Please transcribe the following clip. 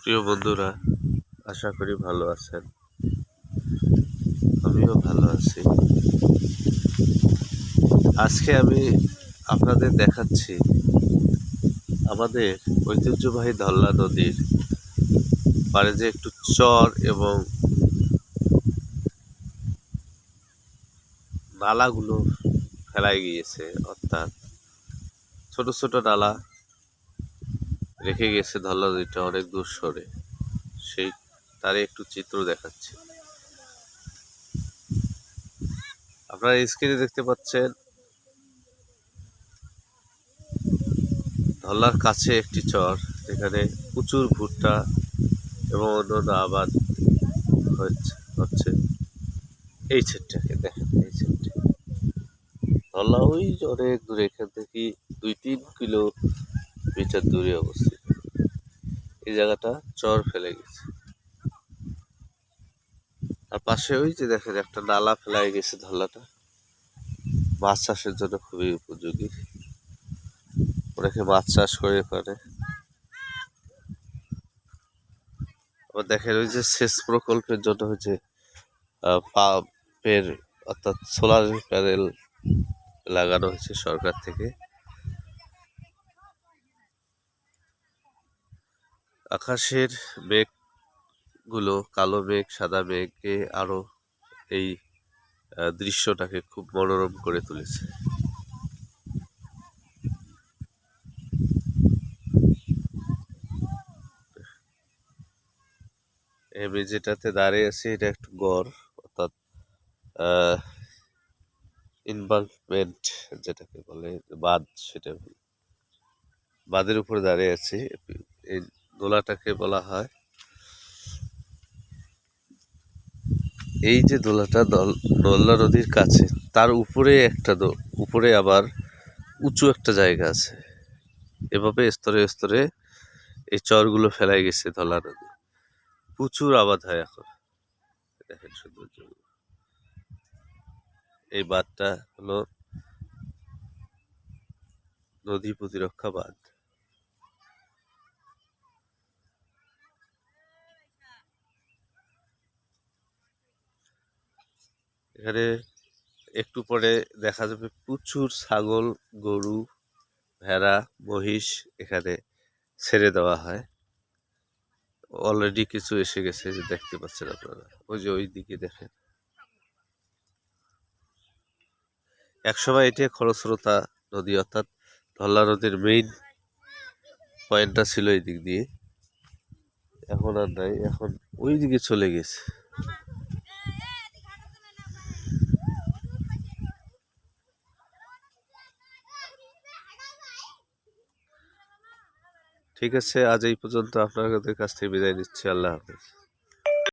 প্রিয় বন্ধুরা, আশা করি ভালো আছেন। আমিও ভালো আছি। আজকে আমি আপনাদের দেখাচ্ছি আমাদের ঐতিহ্যবাহী ধল্লা নদীর পাড়ে যে একটু চর এবং নালাগুলো ফেলাই গিয়েছে, অর্থাৎ ছোট ছোট নালা রেখে গেছে ধল্লা নদীটা অনেক দূর সরে। সেই তারই একটু চিত্র দেখাচ্ছি। আপনারা স্ক্রিনে দেখতে পাচ্ছেন ধল্লার কাছে একটি চর, যেখানে প্রচুর ভুট্টা এবং অন্যান্য আবাদ হচ্ছে। এই সেটটাকে দেখেন, এই সেটটা ধল্লা ওই যে অনেক দূরে, এখান থেকে 2-3 কিলোমিটার দূরে অবস্থিত। এই জায়গাটা চর ফেলে গেছে। আর পাশে ওই যে দেখেন একটা নালা ফেলাই গেছে। ধল্লাটা মাছ চাষের জন্য খুবই উপযোগী। অনেকে মাছ চাষ করে পারে। আবার দেখেন ওই যে সেচ প্রকল্পের জন্য হচ্ছে পাম্পের অর্থাৎ সোলার প্যানেল লাগানো হয়েছে সরকার থেকে। আকাশের মেঘগুলো, কালো মেঘ সাদা মেঘকে আরো এই দৃশ্যটাকে খুব মনোরম করে তুলেছে। আমি যেটাতে দাঁড়িয়ে আছি এটা একটু গড়, অর্থাৎ ইনভালভমেন্ট যেটাকে বলে বাঁধ, সেটা বাঁধের উপরে দাঁড়িয়ে আছি। এই দোলাটাকে বলা হয়, এই যে দোলাটা ধল্লা নদীর কাছে, তার উপরে উপরে আবার উঁচু একটা জায়গা আছে। এভাবে স্তরে স্তরে এই চরগুলো ফেলাই গেছে ধল্লা নদী। প্রচুর আবাদ হয় এখন। দেখেন সৌন্দর্য। এই বাঁধটা হলো নদী প্রতিরক্ষা বাঁধ। এখানে একটু পরে দেখা যাবে প্রচুর ছাগল, গরু, ভেড়া, মহিষ এখানে ছেড়ে দেওয়া হয়। অলরেডি কিছু এসে গেছে, যে দেখতে পাচ্ছেন আপনারা। ওই যে ওই দিকে দেখেন। একসময় এটি খরস্রোতা নদী, অর্থাৎ ধল্লা নদীর মেইন পয়েন্টটা ছিল এই দিক দিয়ে। এখন আর নাই, এখন ওই দিকে চলে গেছে। ঠিক আছে, আজ এই পর্যন্ত। আপনাদের কাছ থেকে বিদায় নিচ্ছি। আল্লাহ হাফেজ।